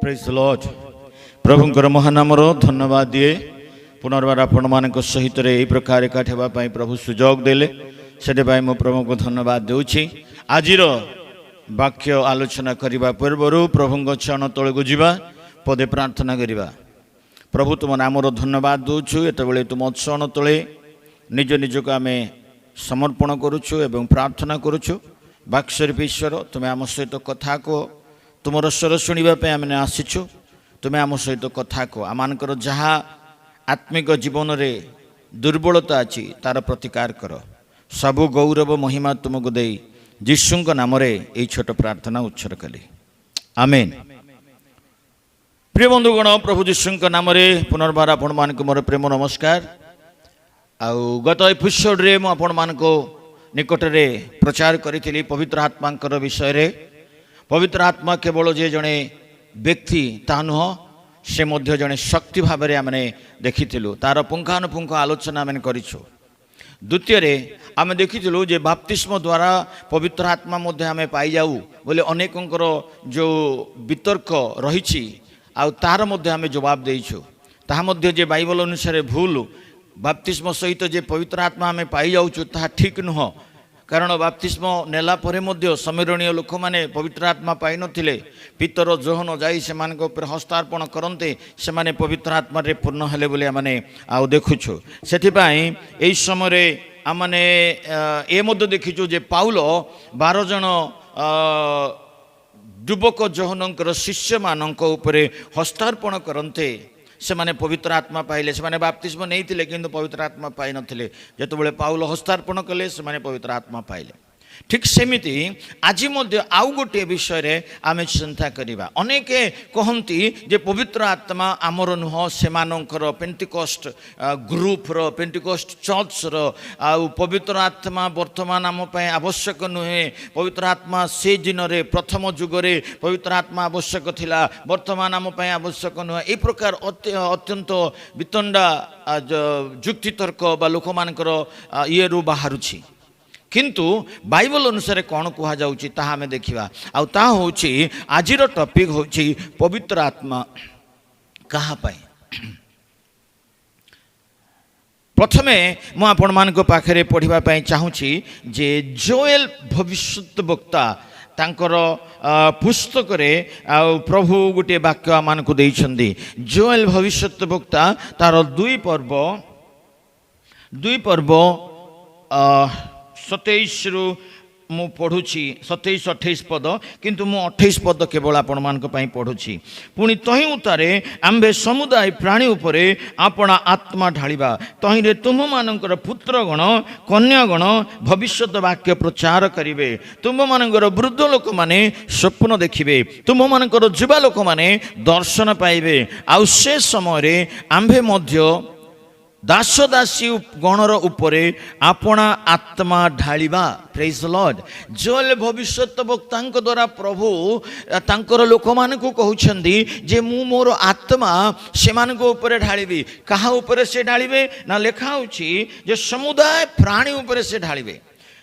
Praise the Lord प्रभुंकर महानामर धन्यवाद दिए पुनर्बार आपण मान सहित यही प्रकार एकाठी होगापी प्रभु सुजोग देले से मो प्रभु को धन्यवाद दूची। आज वाक्य आलोचना करने पूर्वर प्रभु चरण तल को जीवा पदे प्रार्थना करवा। प्रभु तुम नामर धन्यवाद दूचु एतबेले तुम चरण तले निज निज को आम समर्पण करुचु एवं प्रार्थना करुचु। वाक्स्वरूप ईश्वर तुम्हें आम सहित कथा कह तुमर स्वर शुणापी आम आसीचु तुम्हें आम सहित कथा कह आमर जहाँ आत्मिक जीवन रे दुर्बलता अच्छी तार प्रतिकार कर सबु गौरव महिमा तुमको दे यीशु नाम ये छोट प्रार्थना उत्सर्ग कली आमेन। प्रिय बंधुगण प्रभु यीशु नाम पुनर्बार आपण मान मोर प्रेम नमस्कार। आउ गत एपिसोड रे मु आपण मान निकट रे प्रचार करी पवित्र आत्मा विषय रे। पवित्र आत्मा केवल जे जड़े व्यक्ति ता नुह से मध्य जड़े शक्ति भाव में आम देखीलु तार पुंखानुपुंख आलोचना आम करूँ। द्वितीय आम देखीलु जे बाप्तिस्म द्वारा पवित्र आत्मा मध्य आम पाई जाऊ बोले अनेकंकर जो वितर्क रही तार मध्य आम जवाब देइछु ताहा मध्य जे बाइबल अनुसार भूल बाप्तिस्म सहित जे पवित्र आत्मा आम पाई जाऊँ ताहा ठीक नुह। कारण बाप्तिस्म नेला परे मध्य समीरणीय लोक मैंने पवित्र आत्मा पाई नथिले पितर जोहन जाई से हस्तार्पण करते से माने पवित्र आत्मा रे पूर्ण हेले बोले माने आउ देखुछु। सेथिपाई एई समय आमने ए मध्य देखिछु जे पाउल 12 जन युवक जोहनंकर शिष्य मानक उपरे हस्तार्पण करते से माने पवित्र आत्मा पाइले से माने बाप्तिस्म नहीं थिले किंतु पवित्र आत्मा पाई नथिले जेतबेले पाउल हस्तार्पण कले से माने पवित्र आत्मा पाइले। ठीक सेमिति आज मध्य आउ गोटे विषय रे आमे चिंता करिबा। अनेक कहंती जे पवित्र आत्मा आमर नुह सेमानंकर पेंटिकोस्ट ग्रुप रो पेंटिकोस्ट चर्च रो आउ पवित्र आत्मा वर्तमान आम पय आवश्यक नुहे। पवित्र आत्मा से दिन रे प्रथम युग रे पवित्र आत्मा आवश्यक थिला वर्तमान आम पय आवश्यक नुहे। ए प्रकार अत्यंत वितंडा जुक्ति तर्क बा लोक मानकर ये रु बाहरुछि किंतु बाइबल अनुसार कौन कह जाउछि ताहा हमें देखिबा। आउ ता होछि आजिर टॉपिक होछि पवित्र आत्मा कहा पाए। प्रथमे मु आपण मानको पाखरे पढ़िबा पई चाहूछि जे जोएल भविष्यत वक्ता तांकर पुस्तक रे आउ प्रभु गोटे वाक्य मानको देइछन्दी। जोएल भविष्यत वक्ता तार दुई पर्व 27 रु मु पढ़ुछि 27-28 पद किंतु मु 28 पद केवल आपण मान को पई पढ़ुछि। पुणी तही उतारे आंबे समुदाय प्राणी उपरे आपणा आत्मा ढालिबा तही रे तुम मानकर पुत्रगण कन्यागण भविष्यत वाक्य प्रचार करिवे तुम मानकर वृद्ध लोक माने स्वप्न देखिबे तुम मानकर युवा लोक माने दर्शन पाइबे। आउ से समय रे आंबे मध्य दास दासी गणर उपरे आपणा आत्मा ढालिबा। Praise the Lord. जोएल भविष्यत वक्ता द्वारा प्रभु तांकर लोक मानकु कहउछन्दी जे मु मोर आत्मा से मानको उपरे ढालिबी। कहा उपरे से ढालिबे ना लेखा होछि जे समुदाय प्राणी उपरे से ढालिबे।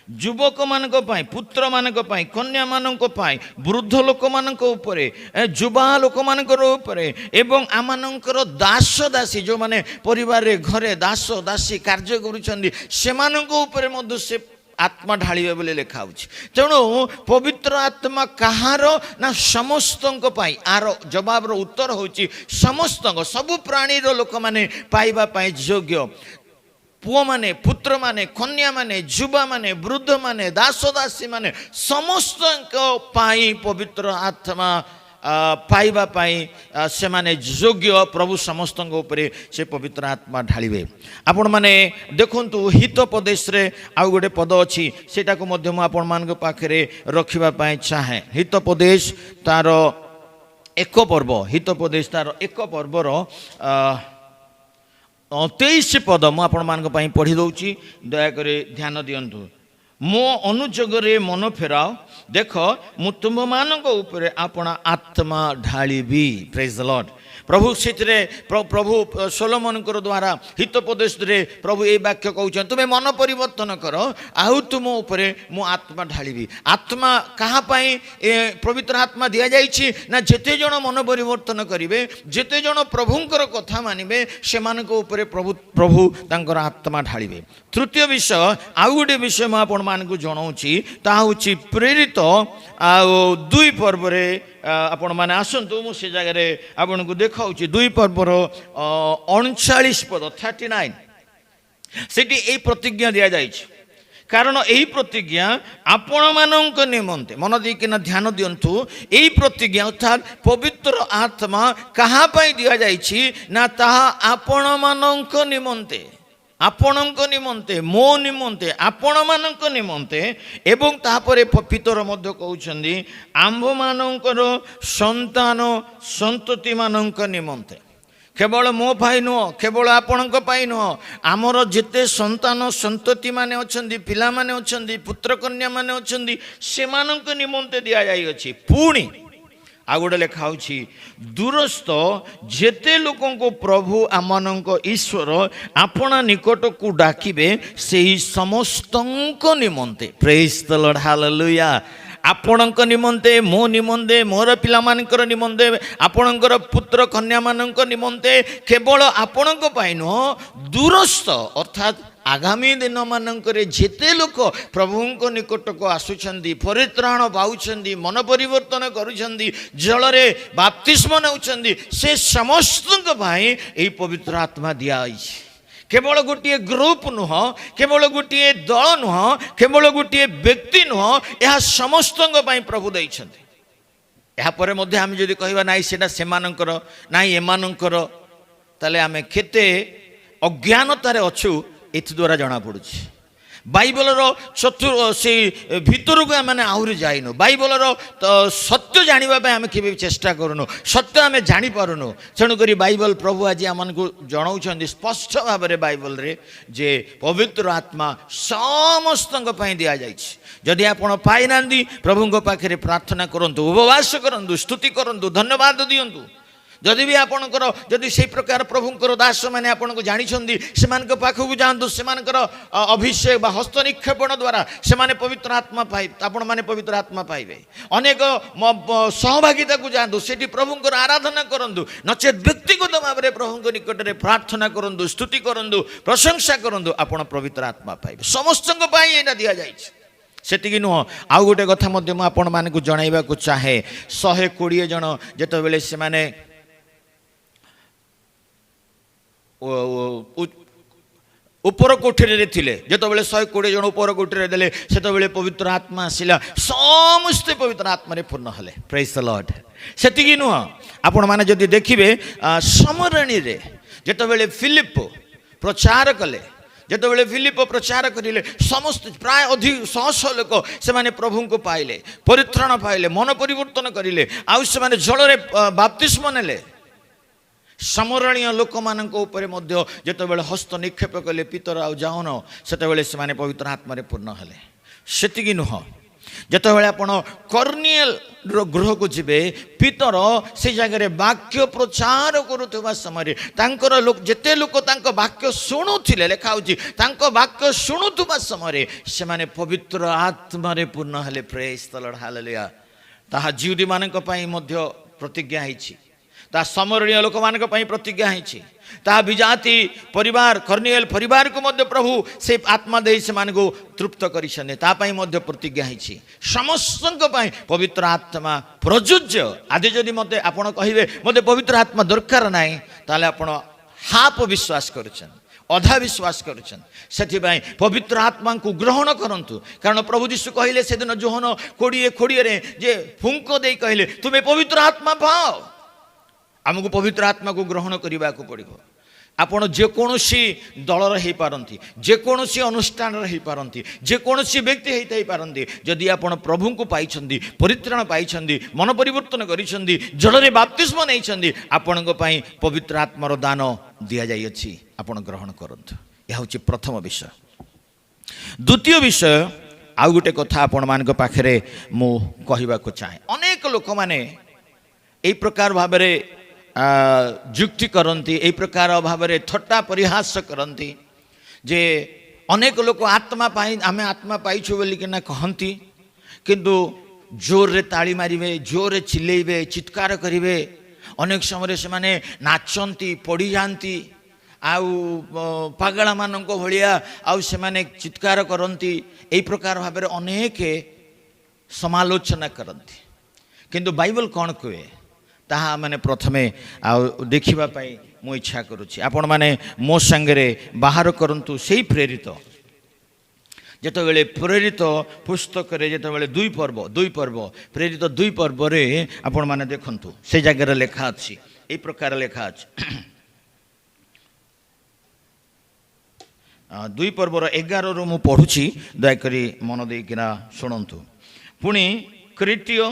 युवक मानक पाई पुत्र मानक पाई कन्या मानक पाई वृद्ध लोक मानक उपरे युवा लोक मानकर उपरे एवं आमानकर दास दासी जो माने परिवार रे घरे दास दासी कार्य करूछन्दी सेमानक उपरे मध्य से आत्मा ढालिबे बोले लेखा होछि। तेणु पवित्र आत्मा कहार ना समस्तंक पाई आर जवाब रो उत्तर होछि समस्तंक सबु प्राणी रो लोक माने पाइबा पाई योग्य पुओ माने पुत्र माने कन्या माने युवा माने वृद्ध माने दास दासी माने समस्त पाई पवित्र आत्मा पाइबा पाई से माने योग्य प्रभु समस्त उपरे से पवित्र आत्मा ढालिबे। आपण माने देखंतु हित प्रदेश रे आउ गोटे पद अछि सेटा को मध्य मु आपण मान पाखरे रखिबा पाई चाहे। हित प्रदेश तार एक पर्व हित प्रदेश तार एक पर्वर 23 पद मु आपण मान पढ़ी दौची दयाकर ध्यान दियंतु। मो अनुजोगरे मन फेराओ देख मु तुम मान उपरे आपणा आत्मा ढालिबी। Praise the Lord. प्रभु से प्रभु सोलोमन द्वारा हितोपदेश रे प्रभु ये वाक्य कहते तुम्हें मन परिवर्तन कर आउ तुम उपरे मु आत्मा ढाली आत्मा कहाँ पवित्र आत्मा दि जाइए ना जेते जन मन परिवर्तन करेंगे जेते जन प्रभुंकर कथा मानिबे से प्रभु प्रभु तांकर आत्मा ढालिबे। तृतीय विषय आउ गोटे विषय मैं आपण मानकु जणाउछि ता होछि प्रेरित आ 2 पर्व रे आपण माने आसंतु मु से जगह रे आपण को देखाउछि 2 पर्वर 39 पद 39 सेठी ए प्रतिज्ञा दिया जाइछि कारण यही प्रतिज्ञा आपण मानक निमंते मन देकिना ध्यान दियंतु यही प्रतिज्ञा अर्थात पवित्र आत्मा कहाँ पाई दिया जाइछि ना ताहा आपण मानक निमंते आपणक निमंते मो निमंते आपण मानक निमंते एवं तापरे पितर मध्य कहउछन्दी आंभ मानकर संतान संतति मानक निमंते केवल मो भाई नुह केवल आपणक पाई नुह आमर जेते संतान संतति माने अछन्दी पिला माने अछन्दी पुत्र कन्या माने अछन्दी सेमानक निमंते दिया जाई अछि। पुणी आ गोटे लेखा होछि दूरस्थ जेते लोकों को प्रभु आमनक ईश्वर आपना निकट को डाकिबे सेही समस्तंक निमंते प्रेज द लॉर्ड हालेलुया आपणक निमंते मो निमंते मोर पिला मानकर निमंते आपणकर पुत्र कन्या मानक निमंते केवल आपणक पाई नुह दूरस्थ अर्थात आगामी दिन मानकरे जेते लोक प्रभुंको निकट को आसुछंदी परित्राण पाउछंदी मन परिवर्तन करुछंदी जलरे बाप्तिस्म नउछंदी से समस्तक भाई एही पवित्र आत्मा दिया आइछि। केवल गोटे ग्रुप नुह केवल गोटे दल नुह केवल गोटे व्यक्ति नुह यह समस्तक भाई प्रभु दैछंदी। या परे मध्ये आमे जदि कहबा नाइ सेटा सेमानकर नाइ एमानकर ताले आमे केते अज्ञानतारे अछु एथि द्वारा जना पड़ुछि। बाइबलर चतुर से भितर को आम आहरी जाइनु बाइबलर सत्य जानिबा पे आमे केबे चेष्टा करूनु सत्य आमे जानि पारुनु तेणुक बाइबल प्रभु आज आमको जनाउछन्ति स्पष्ट भाव में बाइबल रे जे पवित्र आत्मा समस्तक पई दिया जाइछि। जदि आपण पाइ नांदी प्रभुंको पाखरे प्रार्थना करंतु उपवास करंतु स्तुति करंतु धन्यवाद दियंतु जदि भी आपणकर जदि से प्रकार प्रभुंकर दास मैंने आपन को जानी से पाखक जातु से अभिषेक बा हस्त निक्षेपण द्वारा से पवित्र आत्मा पाइ आपण मैंने पवित्र आत्मा पाइबे अनेक सहभागिता को जातु से प्रभुंकर आराधना करंतु नचेत व्यक्तिगत भाव में प्रभु निकट में प्रार्थना करंतु स्तुति करंतु प्रशंसा करंतु आपण पवित्र आत्मा पाइबे समस्तक पाई एना दिया जाइछि। सेतिकी नुह आउ गोटे कथा मध्य मु आपण मानकु जणाइबा को चाहे 120 जन जेतो बेले से माने ऊपर कोठरी थिले जो बेले 120 जन ऊपर कोठरी देले से पवित्र आत्मा आसिला समस्ते पवित्र आत्मा रे पूर्ण हले प्रेज द लॉर्ड। सेतिकी नुह आपण माने जदि देखिबे समरणी रे जेतो बेले फिलिप प्रचार कले जेतो बेले फिलिप प्रचार करिले समस्त प्राय अधिक 100 लोक से माने प्रभु को पाइले परित्राण पाइले मन परिवर्तन करिले आउ से माने जल रे बाप्तिस्म नेले समरणीय लोक मान जो हस्त निक्षेप कले पितर आउ जाओन से पवित्र आत्मा पूर्ण हेले सेतिकी नुह जितेबाला आपण कर्निएल गृह को जीवे पितर से जगह वाक्य प्रचार करुवा समय लोक जेते लोक वाक्य शुणुले लिखा वाक्य शुणुवा समय से पवित्र आत्मा पूर्ण हेले प्रेज द लॉर्ड हालेलुया। ताहा जिहुदी मानक पई मध्य प्रतिज्ञा होईछि ता समरणीय लोक मान प्रतिज्ञा होईछि ता विजाति परिवार कर्निएल परिवार को मध्य प्रभु से आत्मा दे से मान को तृप्त करिसने ता पई मध्य प्रतिज्ञा होईछि समस्तक पई पवित्र आत्मा प्रयोज्य। आदि जदि मते आपण कहिबे मते पवित्र आत्मा दरकार नाही ताले आपण हाफ विश्वास करछन अधा विश्वास करछन सेथि पवित्र आत्मा को ग्रहण करंतु कारण प्रभु यीशु कहले से दिन जोहन 20:20 रे जे फुंको दे कहले तुमे पवित्र आत्मा पाओ आमको पवित्र आत्मा को ग्रहण करने को पड़ो। आपण जेकोसी दलर हो पारती जेकोसी अनुष्ठान हो पारती जेकोसी व्यक्ति होता पारती जदि आपण प्रभु को पाई परित्राण पाई मन परिवर्तन करिसेंती जलरे बाप्तिस्म नहीं आपण पवित्र आत्मार दान दि जाइए आपण ग्रहण करंतु। यह हूँ प्रथम विषय। द्वितीय विषय आउ गोटे कथा आपण मान पाखे मु कहवा चाहे अनेक लोक माने यही प्रकार भाव ଯୁକ୍ତି କରନ୍ତି, ଏହି ପ୍ରକାର ଭାବରେ ଥଟ୍ଟା ପରିହାସ କରନ୍ତି ଯେ ଅନେକ ଲୋକ ଆତ୍ମା ପାଇ ଆମେ ଆତ୍ମା ପାଇଛୁ ବୋଲିକିନା କହନ୍ତି, କିନ୍ତୁ ଜୋରରେ ତାଳି ମାରିବେ, ଜୋରରେ ଚିଲେଇବେ, ଚିତ୍କାର କରିବେ। ଅନେକ ସମୟରେ ସେମାନେ ନାଚନ୍ତି, ପଡ଼ିଯାଆନ୍ତି, ଆଉ ପାଗଳାମାନଙ୍କ ଭଳିଆ ଆଉ ସେମାନେ ଚିତ୍କାର କରନ୍ତି। ଏହି ପ୍ରକାର ଭାବରେ ଅନେକ ସମାଲୋଚନା କରନ୍ତି। କିନ୍ତୁ ବାଇବଲ କ'ଣ କୁହେ ତାହା ମାନେ ପ୍ରଥମେ ଆଉ ଦେଖିବା ପାଇଁ ମୁଁ ଇଚ୍ଛା କରୁଛି। ଆପଣମାନେ ମୋ ସାଙ୍ଗରେ ବାହାର କରନ୍ତୁ ସେଇ ପ୍ରେରିତ, ଯେତେବେଳେ ପ୍ରେରିତ ପୁସ୍ତକରେ ଯେତେବେଳେ ଦୁଇ ପର୍ବ ପ୍ରେରିତ 2 ପର୍ବରେ ଆପଣମାନେ ଦେଖନ୍ତୁ, ସେ ଜାଗାରେ ଲେଖା ଅଛି, ଏହି ପ୍ରକାର ଲେଖା ଅଛି। 2 ପର୍ବର 11ରୁ ମୁଁ ପଢ଼ୁଛି, ଦୟାକରି ମନ ଦେଇକିନା ଶୁଣନ୍ତୁ। ପୁଣି କ୍ରେତୀୟ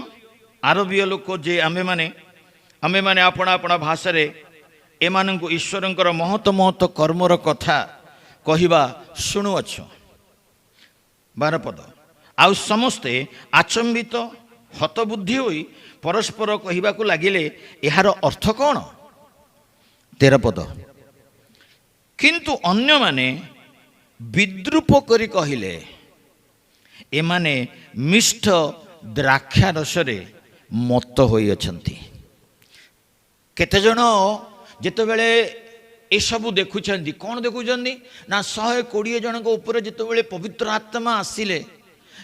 ଆରବୀୟ ଲୋକ ଯେ ଆମେମାନେ ଆପଣା ଆପଣା ଭାଷାରେ ଏମାନଙ୍କୁ ଈଶ୍ୱରଙ୍କର ମହତ କର୍ମର କଥା କହିବା ଶୁଣୁଅଛୁ। 12 ପଦ, ଆଉ ସମସ୍ତେ ଆଚମ୍ବିତ ହତବୁଦ୍ଧି ହୋଇ ପରସ୍ପର କହିବାକୁ ଲାଗିଲେ, ଏହାର ଅର୍ଥ କ'ଣ? 13 ପଦ, କିନ୍ତୁ ଅନ୍ୟମାନେ ବିଦ୍ରୂପ କରି କହିଲେ, ଏମାନେ ମିଷ୍ଟ ଦ୍ରାକ୍ଷାରସରେ ମତ୍ତ ହୋଇଅଛନ୍ତି। କେତେଜଣ ଯେତେବେଳେ ଏସବୁ ଦେଖୁଛନ୍ତି, କ'ଣ ଦେଖୁଛନ୍ତି ନା 120 ଜଣଙ୍କ ଉପରେ ଯେତେବେଳେ ପବିତ୍ର ଆତ୍ମା ଆସିଲେ,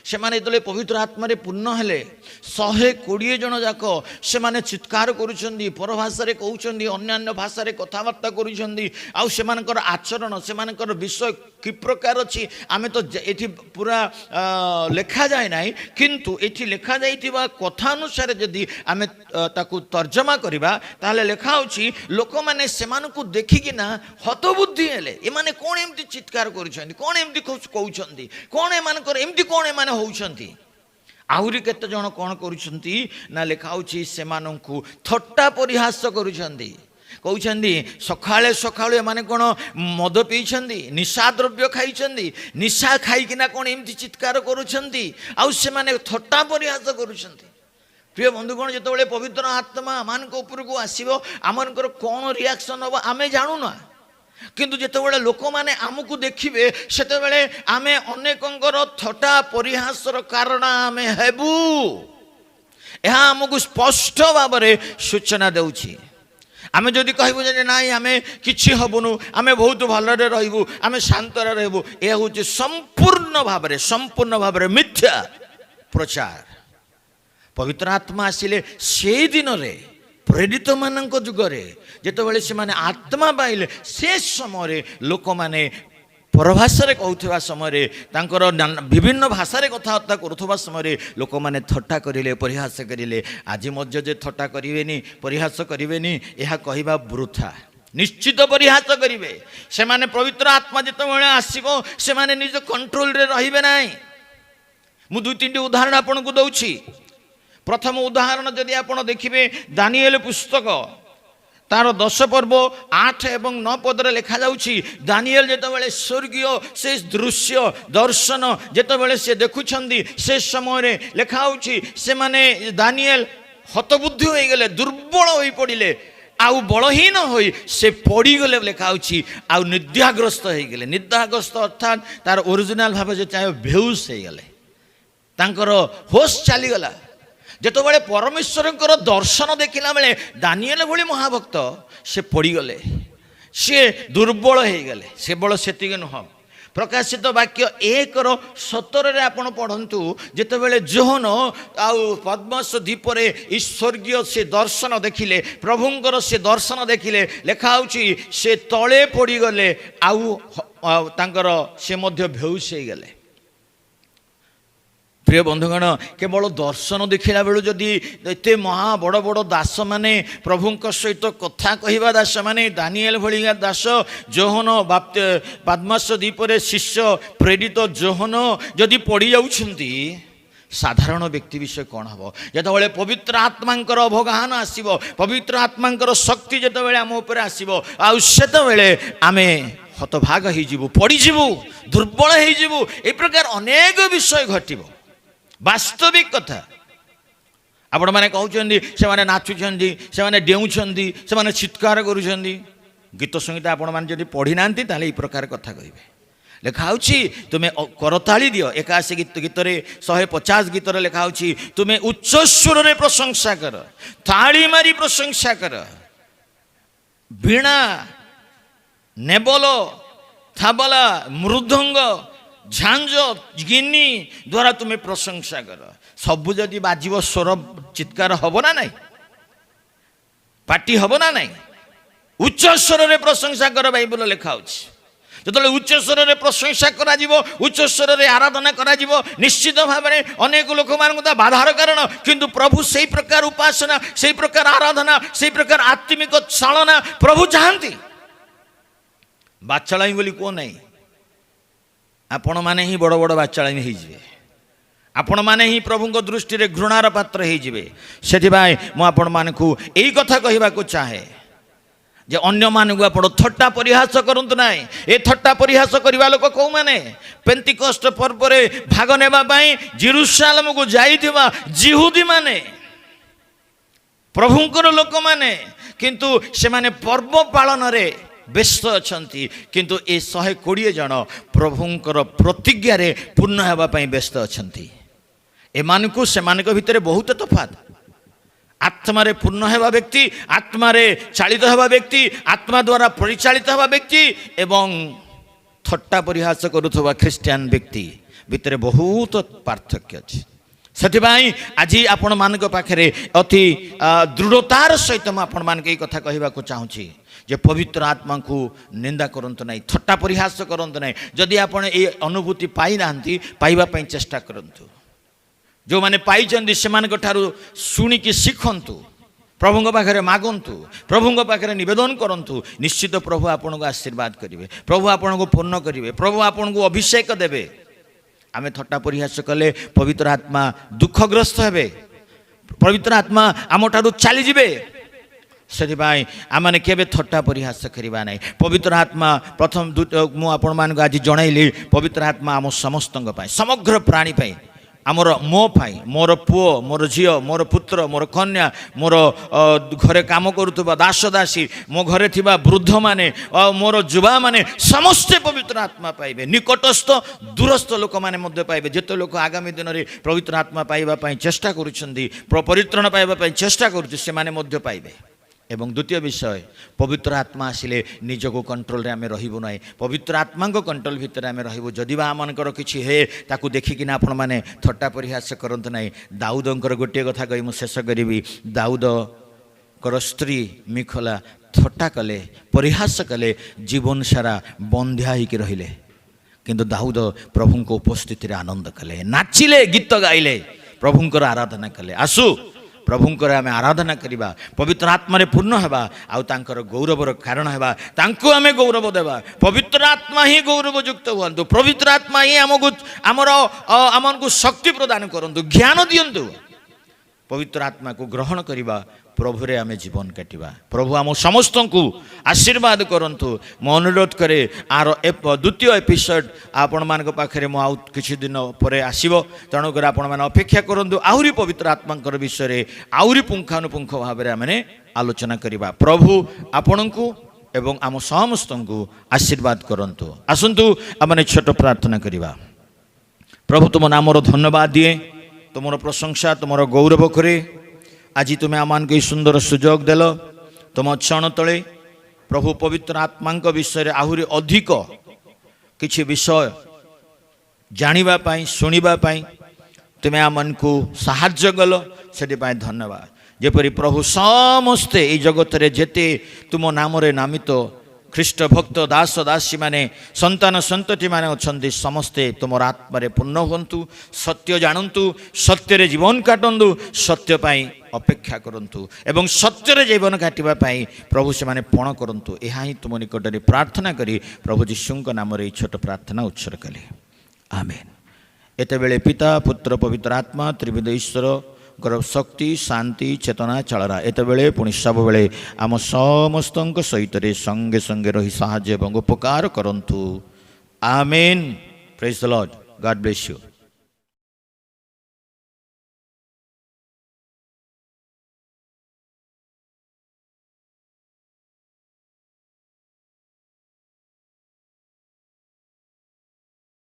ସେମାନେ ଯେତେବେଳେ ପବିତ୍ର ଆତ୍ମାରେ ପୂର୍ଣ୍ଣ ହେଲେ, 120 ଜଣ ଯାକ ସେମାନେ ଚିତ୍କାର କରୁଛନ୍ତି, ପରଭାଷାରେ କହୁଛନ୍ତି, ଅନ୍ୟାନ୍ୟ ଭାଷାରେ କଥାବାର୍ତ୍ତା କରୁଛନ୍ତି। ଆଉ ସେମାନଙ୍କର ଆଚରଣ, ସେମାନଙ୍କର ବିଷୟ କି ପ୍ରକାର ଅଛି ଆମେ ତ ଏଠି ପୁରା ଲେଖାଯାଏ ନାହିଁ, କିନ୍ତୁ ଏଠି ଲେଖାଯାଇଥିବା କଥା ଅନୁସାରେ ଯଦି ଆମେ ତାକୁ ତର୍ଜମା କରିବା ତାହେଲେ ଲେଖା ହେଉଛି, ଲୋକମାନେ ସେମାନଙ୍କୁ ଦେଖିକିନା ହତବୁଦ୍ଧି ହେଲେ। ଏମାନେ କ'ଣ ଏମିତି ଚିତ୍କାର କରୁଛନ୍ତି, କ'ଣ ଏମିତି କହୁଛନ୍ତି, କ'ଣ ଏମାନଙ୍କର ଏମିତି କ'ଣ ଏମାନେ ହେଉଛନ୍ତି। ଆହୁରି କେତେ ଜଣ କ'ଣ କରୁଛନ୍ତି ନା ଲେଖା ହେଉଛି, ସେମାନଙ୍କୁ ଥଟ୍ଟା ପରିହାସ କରୁଛନ୍ତି। କହୁଛନ୍ତି ସକାଳୁ ଏମାନେ କ'ଣ ମଦ ପିଇଛନ୍ତି, ନିଶା ଦ୍ରବ୍ୟ ଖାଇଛନ୍ତି, ନିଶା ଖାଇକିନା କ'ଣ ଏମିତି ଚିତ୍କାର କରୁଛନ୍ତି, ଆଉ ସେମାନେ ଥଟ୍ଟା ପରିହାସ କରୁଛନ୍ତି। ପ୍ରିୟ ବନ୍ଧୁଗଣ, ଯେତେବେଳେ ପବିତ୍ର ଆତ୍ମା ଆମମାନଙ୍କ ଉପରକୁ ଆସିବ, ଆମମାନଙ୍କର କ'ଣ ରିଆକ୍ସନ୍ ହେବ ଆମେ ଜାଣୁନା, କିନ୍ତୁ ଯେତେବେଳେ ଲୋକମାନେ ଆମକୁ ଦେଖିବେ ସେତେବେଳେ ଆମେ ଅନେକଙ୍କର ଥଟ୍ଟା ପରିହାସର କାରଣ ଆମେ ହେବୁ। ଏହା ଆମକୁ ସ୍ପଷ୍ଟ ଭାବରେ ସୂଚନା ଦେଉଛି। ଆମେ ଯଦି କହିବୁ ଯେ ନାଇଁ ଆମେ କିଛି ହେବୁନୁ, ଆମେ ବହୁତ ଭଲରେ ରହିବୁ, ଆମେ ଶାନ୍ତରେ ରହିବୁ, ଏହା ହେଉଛି ସମ୍ପୂର୍ଣ୍ଣ ଭାବରେ ମିଥ୍ୟା ପ୍ରଚାର। ପବିତ୍ର ଆତ୍ମା ଆସିଲେ ସେଇ ଦିନରେ, ପ୍ରେରିତମାନଙ୍କ ଯୁଗରେ ଯେତେବେଳେ ସେମାନେ ଆତ୍ମା ପାଇଲେ, ସେ ସମୟରେ ଲୋକମାନେ ପରଭାଷାରେ କହୁଥିବା ସମୟରେ, ତାଙ୍କର ବିଭିନ୍ନ ଭାଷାରେ କଥାବାର୍ତ୍ତା କରୁଥିବା ସମୟରେ ଲୋକମାନେ ଥଟ୍ଟା କରିଲେ, ପରିହାସ କରିଲେ। ଆଜି ମଧ୍ୟ ଯେ ଥଟ୍ଟା କରିବେନି, ପରିହାସ କରିବେନି, ଏହା କହିବା ବୃଥା। ନିଶ୍ଚିତ ପରିହାସ କରିବେ। ସେମାନେ ପବିତ୍ର ଆତ୍ମା ଯେତେବେଳେ ଆସିବ, ସେମାନେ ନିଜ କଣ୍ଟ୍ରୋଲରେ ରହିବେ ନାହିଁ। ମୁଁ 2-3ଟି ଉଦାହରଣ ଆପଣଙ୍କୁ ଦେଉଛି। ପ୍ରଥମ ଉଦାହରଣ ଯଦି ଆପଣ ଦେଖିବେ, ଦାନିଏଲ ପୁସ୍ତକ ତାର 10 ପର୍ବ 8 ଏବଂ 9 ପଦରେ ଲେଖାଯାଉଛି, ଦାନିଏଲ ଯେତେବେଳେ ସ୍ୱର୍ଗୀୟ ସେ ଦୃଶ୍ୟ ଦର୍ଶନ ଯେତେବେଳେ ସେ ଦେଖୁଛନ୍ତି, ସେ ସମୟରେ ଲେଖା ହେଉଛି ସେମାନେ ଦାନିଏଲ ହତବୁଦ୍ଧି ହୋଇଗଲେ, ଦୁର୍ବଳ ହୋଇ ପଡ଼ିଲେ, ଆଉ ବଳହୀନ ହୋଇ ସେ ପଡ଼ିଗଲେ ଲେଖା ହେଉଛି, ଆଉ ନିଦ୍ରାଗ୍ରସ୍ତ ହୋଇଗଲେ। ନିଦ୍ରାଗ୍ରସ୍ତ ଅର୍ଥାତ୍ ତାର ଓରିଜିନାଲ ଭାବେ ଯେ ଚାहे ବେହୁସ୍ ହୋଇଗଲେ, ତାଙ୍କର ହୋସ୍ ଚାଲିଗଲା। ଯେତେବେଳେ ପରମେଶ୍ୱରଙ୍କର ଦର୍ଶନ ଦେଖିଲା ବେଳେ ଦାନିଏଲ ଭଳି ମହାଭକ୍ତ ସେ ପଡ଼ିଗଲେ, ସିଏ ଦୁର୍ବଳ ହୋଇଗଲେ। କେବଳ ସେତିକି ନୁହଁ, ପ୍ରକାଶିତ ବାକ୍ୟ 1:17 ଆପଣ ପଢ଼ନ୍ତୁ। ଯେତେବେଳେ ଯୋହନ ଆଉ ପଦ୍ମସ୍ ଦ୍ୱୀପରେ ଈଶ୍ୱର୍ଗୀୟ ସେ ଦର୍ଶନ ଦେଖିଲେ, ପ୍ରଭୁଙ୍କର ସେ ଦର୍ଶନ ଦେଖିଲେ, ଲେଖା ହେଉଛି ସେ ତଳେ ପଡ଼ିଗଲେ, ଆଉ ତାଙ୍କର ସେ ମଧ୍ୟ ବେହୁସ୍ ହୋଇଗଲେ। ପ୍ରିୟ ବନ୍ଧୁଗଣ, କେବଳ ଦର୍ଶନ ଦେଖିଲା ବେଳୁ ଯଦି ଏତେ ବଡ଼ ବଡ଼ ଦାସମାନେ, ପ୍ରଭୁଙ୍କ ସହିତ କଥା କହିବା ଦାସମାନେ, ଦାନିଏଲ ଭଳିଆ ଦାସ, ଯୋହନ ପଦ୍ମସ୍ ଦ୍ୱୀପରେ ଶିଷ୍ୟ ପ୍ରେରିତ ଯୋହନ ଯଦି ପଡ଼ିଯାଉଛନ୍ତି, ସାଧାରଣ ବ୍ୟକ୍ତି ବିଷୟ କ'ଣ ହେବ? ଯେତେବେଳେ ପବିତ୍ର ଆତ୍ମାଙ୍କର ଅବଗାହନ ଆସିବ, ପବିତ୍ର ଆତ୍ମାଙ୍କର ଶକ୍ତି ଯେତେବେଳେ ଆମ ଉପରେ ଆସିବ, ଆଉ ସେତେବେଳେ ଆମେ ହତଭାଗ ହେଇଯିବୁ, ପଡ଼ିଯିବୁ, ଦୁର୍ବଳ ହେଇଯିବୁ। ଏ ପ୍ରକାର ଅନେକ ବିଷୟ ଘଟିବ। ବାସ୍ତବିକ କଥା। आपण मैंने कहते से नाचुंट से डेउंट से चित्कार करुँच गीत संगीत आपण मैंने पढ़ी ना ये प्रकार कथा कहे लिखाऊ तुम्हें करताली दियो 81 गीत 150 गीत लिखाऊ तुम्हें उच्च स्वर रे प्रशंसा कर ताली मारी प्रशंसा कर वीणा नेबलो थाबला मृदंग झांझ गिनी द्वारा तुम्हें प्रशंसा कर सबू जदि बाजिब स्वर चित्कार हम ना नहीं पार्टी हम ना नहीं उच्च स्वर रे प्रशंसा कर बाइबल लिखाऊ जो उच्च स्वर रे प्रशंसा करा उच्च स्वर रे आराधना करा निश्चित भाव में अनेक लोक मान बाधार कारण किंतु प्रभु से प्रकार उपासना से प्रकार आराधना से प्रकार आत्मिक चालना प्रभु चाहती बाचालाई बोली कह नहीं आपण माने ही बड़ बड़ बाचालाई हो आपण माने ही प्रभु दृष्टि रे घृणार पात्र हो आपण मानकु एई कथा कहबाकू चाहे जे अन्य मानकु आपण थट्टा परिहास करंतु नाही ए थट्टा परिहास करबा लोक को माने पेंतिकोस्ट पर्व रे भाग नेबा पई जेरूशलेम को जाईथिबा जिहुदी माने प्रभुंकर लोक माने किंतु से माने पर्व पालन रे व्यस्त अछंती किंतु ए 120 जन प्रभुंकर प्रतिज्ञा रे पूर्ण हेबा पई व्यस्त अछंती ए मानकु से मानक भितरे बहुत तफात आत्मा रे पूर्ण हेबा व्यक्ति आत्मा रे चालित हेबा व्यक्ति आत्मा द्वारा परिचालित हेबा व्यक्ति एवं थट्टा परिहास करुथबा ख्रिस्टियन व्यक्ति भितरे बहुत पार्थक्य अछि सेथिबाई आज आपण मानक पाखरे अति दृढ़तार सहित म आपण मानक ए कथा कहबाकू चाहूची जे पवित्र आत्मा को निंदा करंतु नहीं थट्टा परिहास करंतु नहीं जदि आपण ए अनुभूति पाई नांती पाइबा पई चेष्टा करंतु जो माने पाइचंदी सेमानक ठारू सुनिकी शिखंतु प्रभुଙ୍କ पाखरे मागंतु प्रभुଙ୍କ पाखरे निवेदन करंतु निश्चित प्रभु आपनको आशीर्वाद करिवे प्रभु आपनको पूर्ण करिवे प्रभु आपनको अभिषेक देबे आमे थट्टा परिहास कले पवित्र आत्मा दुखग्रस्त हेबे पवित्र आत्मा आम ठारू चली जिवे सेथिबाई आमने केबे थट्टा परिहास करिबा नै पवित्र आत्मा प्रथम मु आपण मानको आज जणाइली पवित्र आत्मा आम समस्तଙ୍କ पाई समग्र प्राणी पाई आमर मो पाई मोर पुओ मोर झियो मोर पुत्र मोर कन्या मोर घरे काम करुवा दास दासी मो घरे थिबा वृद्ध माने मोर युवा माने समस्ते पवित्र आत्मा पाइबे निकटस्थ दूरस्थ लोक माने मध्य पाइबे जेते लोक आगामी दिन रे पवित्र आत्मा पाइबा पई चेष्टा करूछंदी परित्राण पाइबा पई चेष्टा करूछ से माने मध्य पाइबे एवं द्वितीय विषय पवित्र आत्मा आसिले निजको कंट्रोल रे आमे रहिबो नै पवित्र आत्मा को कंट्रोल भितर आमे रहिबो जदि बा मनकर किछि हे ताकू देखिकिना आपण माने थट्टा परिहास करंत नै दाऊदंकर गोटे कथा कहि मु शेष करिवि दाऊद कर स्त्री मिखला थट्टा कले परिहास कले जीवन सारा बंध्या हिकी रहिले किंतु दाऊद प्रभुंको उपस्थिति रे आनंद कले नाचिले गीत गाइले प्रभुंकर आराधना कले आसु प्रभुंकर आमे आराधना करिबा पवित्र आत्मा रे पूर्ण हेबा आउ तांकर गौरवर कारण हेबा तांको आमे गौरव देबा पवित्र आत्मा ही गौरव युक्त हुअन्तु पवित्र आत्मा ही हमको आमको शक्ति प्रदान करंतु ज्ञान दियंतु पवित्र आत्मा को ग्रहण करिबा प्रभु रे आमे जीवन काटिबा प्रभु आम समस्त को आशीर्वाद करंतु मो अनुरोध करे आर द्वितीय एपिसोड आपण मान पाखे मु आउ किछि दिन परे आसीबो तेणु कर आपण मान अपेक्षा करंतु आहुरी पवित्र आत्मांकर विषय रे आहुरी पुंखानुपुंख भाव रे आमे आलोचना करिबा प्रभु आपणको एवं आम समस्त को आशीर्वाद करंतु आसंतु आमने छोट प्रार्थना करिबा प्रभु तुम नामर धन्यवाद दिए तुमर प्रशंसा तुमर गौरव करे आज तुम्हें आमान को सुंदर सुजोग देल तुम क्षण तले प्रभु पवित्र आत्मा विषय आहुरी अधिक किछि विषय जानिबा पाई सुनिबा पाई तुम्हें आमान को साहाय्य गल से धन्यवाद जेपरी प्रभु समस्ते ये जगत रे जेते तुम नाम रे नामित ख्रीष्ट भक्त दास दासी माने संतान संतति माने अछंती समस्ते तुमर आत्मा पूर्ण हुंतु सत्य जानतु सत्य रे जीवन काटंतु सत्य पाई अपेक्षा करंतु एवं सत्य रे जीवन काटिबा पाई प्रभु से माने पण करंतु एहा ही तुम निकट रे प्रार्थना करी प्रभु यीशुंक नाम रे छोट प्रार्थना उत्सर्ग कले आमेन। एते बेले पिता पुत्र पवित्र आत्मा त्रिविध ईश्वर शक्ति शांति चेतना चलरा एत बेले पुणी सब बेले आम समस्त सहित संगे संगे रही साहाय्य एवं उपकार करंतु आमेन। Praise the Lord. God bless you.